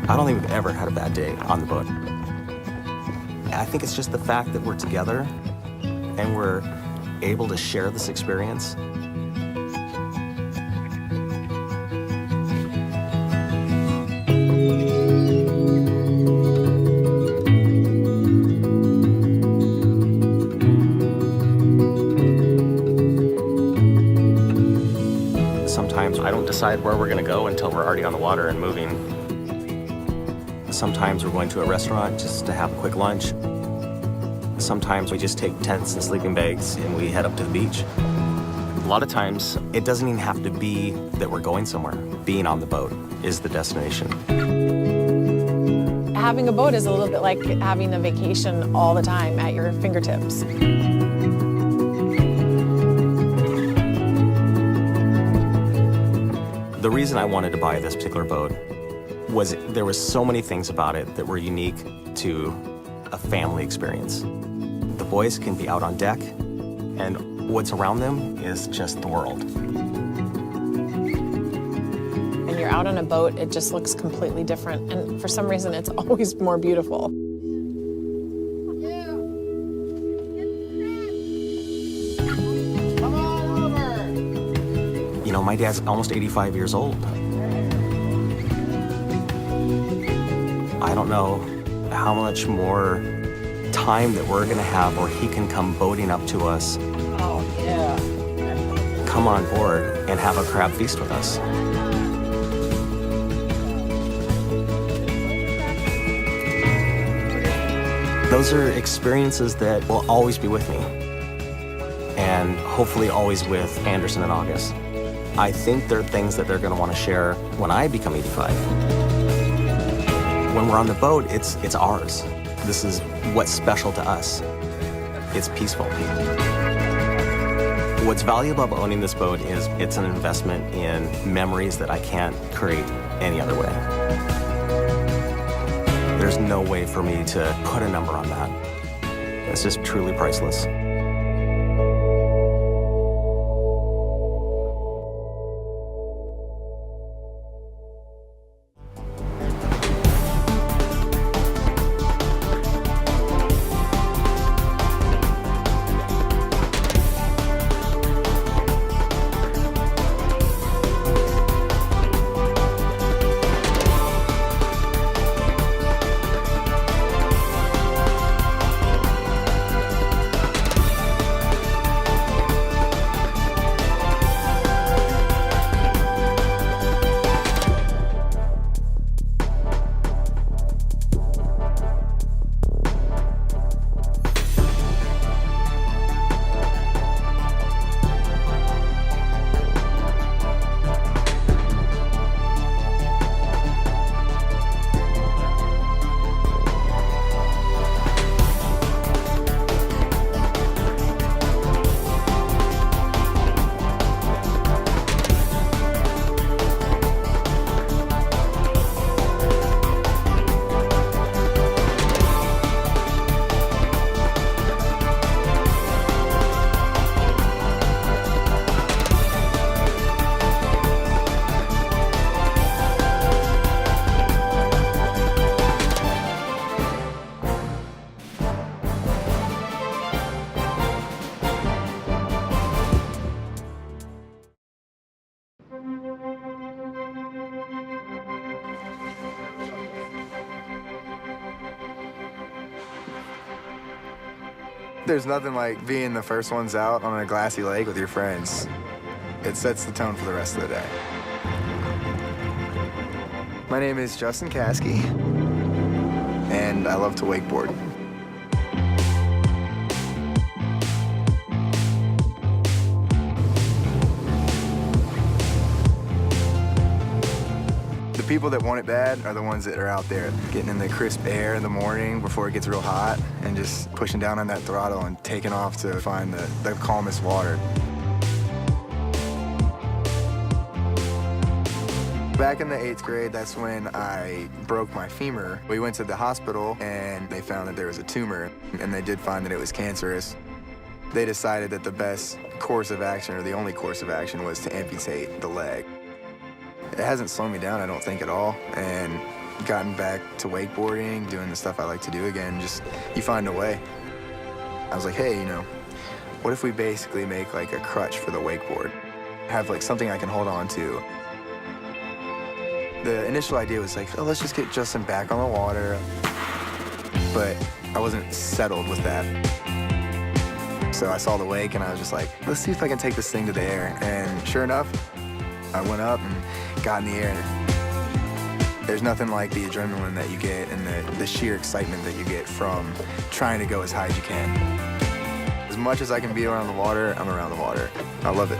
I don't think we've ever had a bad day on the boat. I think it's just the fact that we're together and we're able to share this experience. Sometimes I don't decide where we're gonna go until we're already on the water and moving. Sometimes we're going to a restaurant just to have a quick lunch. Sometimes we just take tents and sleeping bags and we head up to the beach. A lot of times, it doesn't even have to be that we're going somewhere. Being on the boat is the destination. Having a boat is a little bit like having a vacation all the time at your fingertips. The reason I wanted to buy this particular boat was there was so many things about it that were unique to a family experience. The boys can be out on deck, and what's around them is just the world. When you're out on a boat, it just looks completely different, and for some reason, it's always more beautiful. You know, my dad's almost 85 years old. I don't know how much more time that we're gonna have where he can come boating up to us. Oh, yeah. Come on board and have a crab feast with us. Those are experiences that will always be with me, and hopefully always with Anderson and August. I think they're things that they're gonna wanna share when I become 85. When we're on the boat, it's ours. This is what's special to us. It's peaceful. What's valuable about owning this boat is it's an investment in memories that I can't create any other way. There's no way for me to put a number on that. It's just truly priceless. There's nothing like being the first ones out on a glassy lake with your friends. It sets the tone for the rest of the day. My name is Justin Caskey, and I love to wakeboard. The people that want it bad are the ones that are out there getting in the crisp air in the morning before it gets real hot and just pushing down on that throttle and taking off to find the calmest water. Back in the 8th grade, that's when I broke my femur. We went to the hospital and they found that there was a tumor, and they did find that it was cancerous. They decided that the best course of action, or the only course of action, was to amputate the leg. It hasn't slowed me down, I don't think, at all, and gotten back to wakeboarding, doing the stuff I like to do again, just you find a way. I was like, hey, what if we basically make like a crutch for the wakeboard? Have like something I can hold on to. The initial idea was like, oh, let's just get Justin back on the water. But I wasn't settled with that. So I saw the wake and I was just like, let's see if I can take this thing to the air. And sure enough, I went up and got in the air. There's nothing like the adrenaline that you get and the sheer excitement that you get from trying to go as high as you can. As much as I can be around the water, I'm around the water. I love it.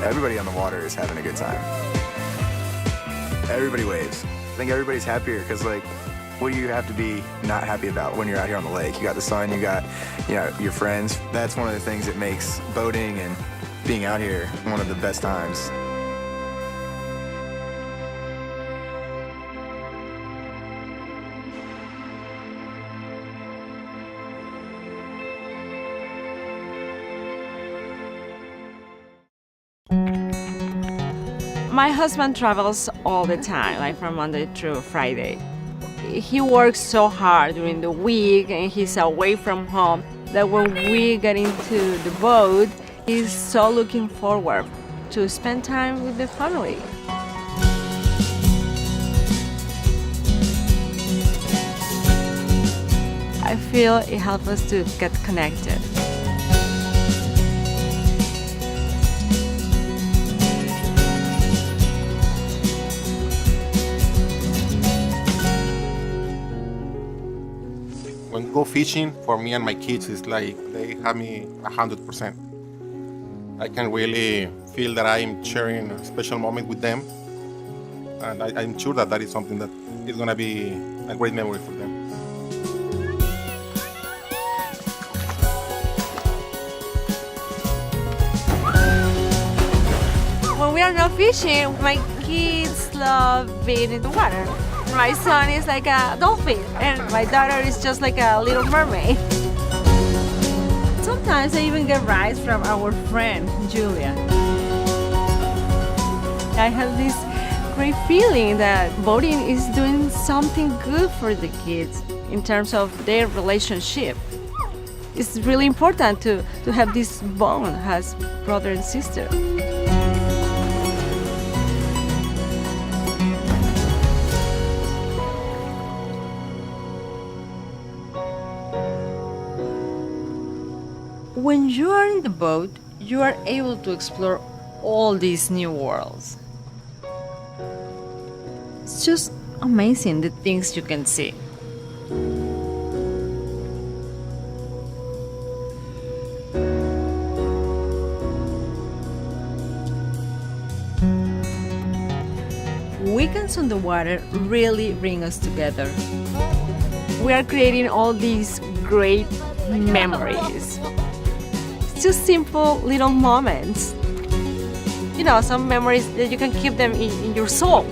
Everybody on the water is having a good time. Everybody waves. I think everybody's happier because, like, what do you have to be not happy about when you're out here on the lake? You got the sun, you got, your friends. That's one of the things that makes boating and being out here one of the best times. My husband travels all the time, like from Monday through Friday. He works so hard during the week and he's away from home that when we get into the boat, he's so looking forward to spend time with the family. I feel it helps us to get connected. When we go fishing, for me and my kids, it's like they have me 100%. I can really feel that I'm sharing a special moment with them. And I'm sure that is something that is going to be a great memory for them. When we are not fishing, my kids love being in the water. My son is like a dolphin, and my daughter is just like a little mermaid. Sometimes I even get rides from our friend, Julia. I have this great feeling that boating is doing something good for the kids in terms of their relationship. It's really important to have this bond as brother and sister. When you are in the boat, you are able to explore all these new worlds. It's just amazing the things you can see. Weekends on the water really bring us together. We are creating all these great memories. Just simple little moments. Some memories that you can keep them in your soul.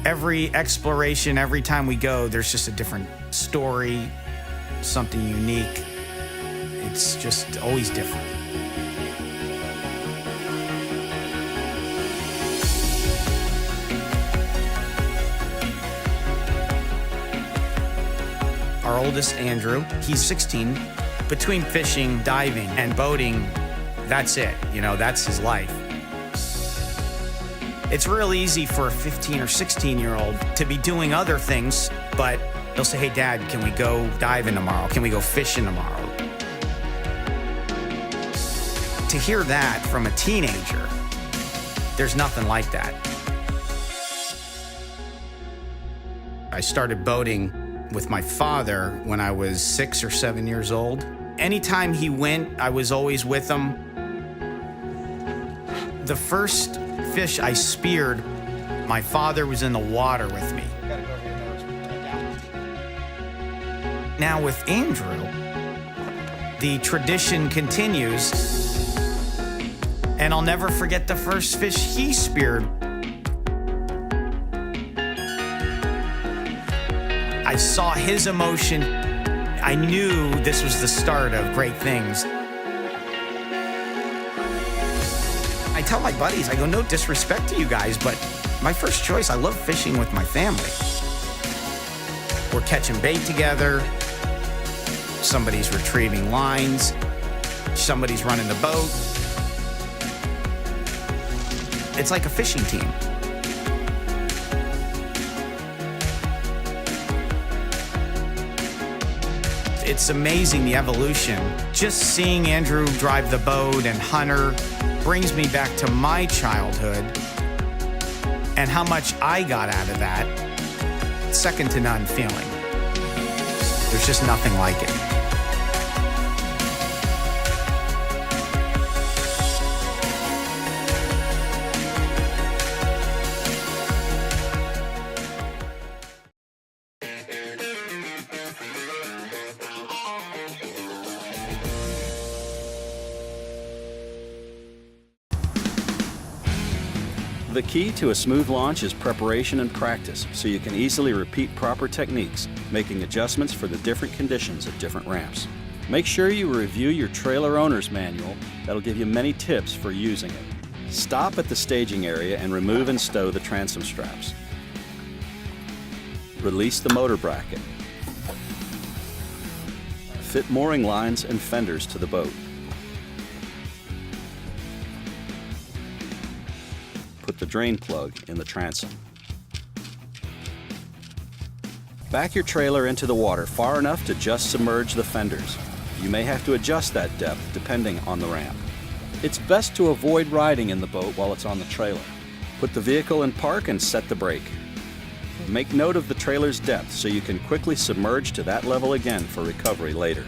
Every exploration, every time we go, there's just a different story, something unique. It's just always different. Our oldest, Andrew, he's 16. Between fishing, diving, and boating, that's it. You know, that's his life. It's real easy for a 15 or 16-year-old to be doing other things, but they'll say, hey, Dad, can we go diving tomorrow? Can we go fishing tomorrow? To hear that from a teenager, there's nothing like that. I started boating with my father when I was 6 or 7 years old. Anytime he went, I was always with him. The first fish I speared, my father was in the water with me. Now with Andrew, the tradition continues, and I'll never forget the first fish he speared. I saw his emotion. I knew this was the start of great things. I tell my buddies, I go, no disrespect to you guys, but my first choice, I love fishing with my family. We're catching bait together. Somebody's retrieving lines. Somebody's running the boat. It's like a fishing team. It's amazing, the evolution. Just seeing Andrew drive the boat and Hunter brings me back to my childhood and how much I got out of that. Second to none feeling. There's just nothing like it. The key to a smooth launch is preparation and practice, so you can easily repeat proper techniques, making adjustments for the different conditions at different ramps. Make sure you review your trailer owner's manual. That'll give you many tips for using it. Stop at the staging area and remove and stow the transom straps. Release the motor bracket. Fit mooring lines and fenders to the boat. Put the drain plug in the transom. Back your trailer into the water far enough to just submerge the fenders. You may have to adjust that depth depending on the ramp. It's best to avoid riding in the boat while it's on the trailer. Put the vehicle in park and set the brake. Make note of the trailer's depth so you can quickly submerge to that level again for recovery later.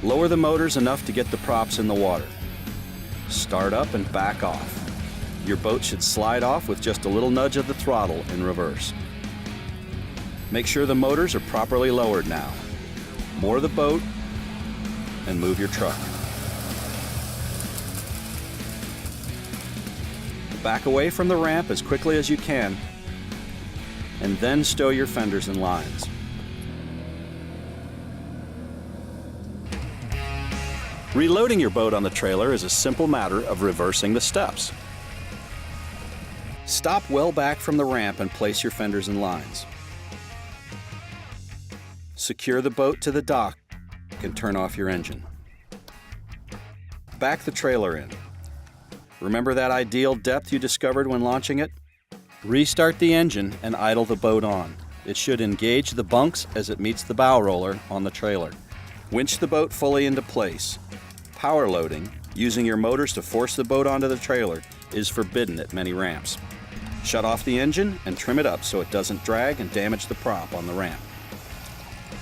Lower the motors enough to get the props in the water. Start up and back off. Your boat should slide off with just a little nudge of the throttle in reverse. Make sure the motors are properly lowered now. Moor the boat and move your truck. Back away from the ramp as quickly as you can, and then stow your fenders and lines. Reloading your boat on the trailer is a simple matter of reversing the steps. Stop well back from the ramp and place your fenders and lines. Secure the boat to the dock and turn off your engine. Back the trailer in. Remember that ideal depth you discovered when launching it? Restart the engine and idle the boat on. It should engage the bunks as it meets the bow roller on the trailer. Winch the boat fully into place. Power loading, using your motors to force the boat onto the trailer, is forbidden at many ramps. Shut off the engine and trim it up so it doesn't drag and damage the prop on the ramp.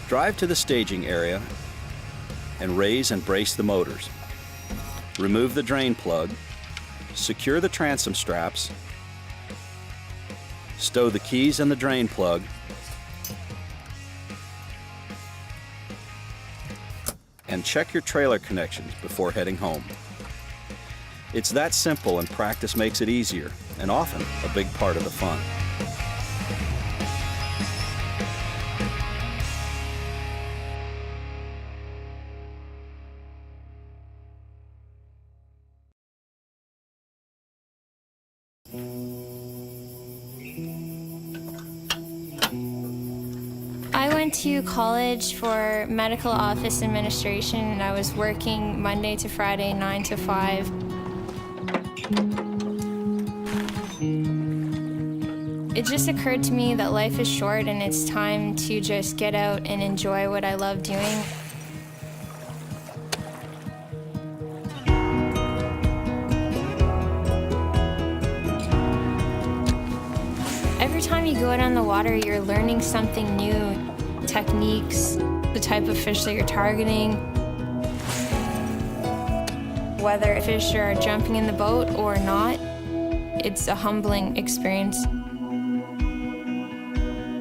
Drive to the staging area and raise and brace the motors. Remove the drain plug, secure the transom straps, stow the keys and the drain plug, and check your trailer connections before heading home. It's that simple, and practice makes it easier, and often a big part of the fun. I went to college for medical office administration, and I was working Monday to Friday, 9 to 5. It just occurred to me that life is short and it's time to just get out and enjoy what I love doing. Every time you go out on the water, you're learning something new, techniques, the type of fish that you're targeting. Whether fish are jumping in the boat or not, it's a humbling experience.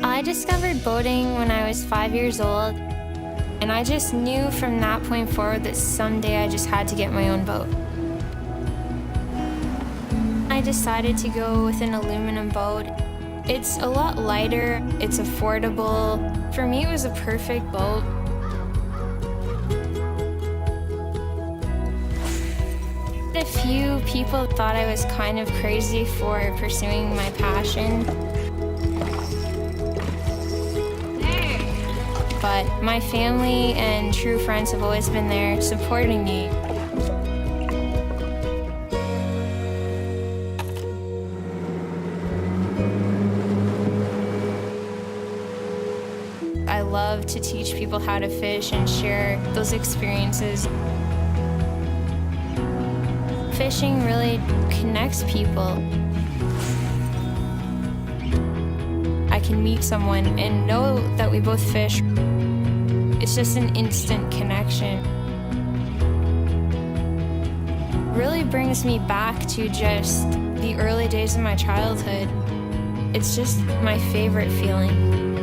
I discovered boating when I was 5 years old, and I just knew from that point forward that someday I just had to get my own boat. I decided to go with an aluminum boat. It's a lot lighter, it's affordable. For me, it was a perfect boat. A few people thought I was kind of crazy for pursuing my passion. But my family and true friends have always been there supporting me. I love to teach people how to fish and share those experiences. Fishing really connects people. I can meet someone and know that we both fish. It's just an instant connection. Really brings me back to just the early days of my childhood. It's just my favorite feeling.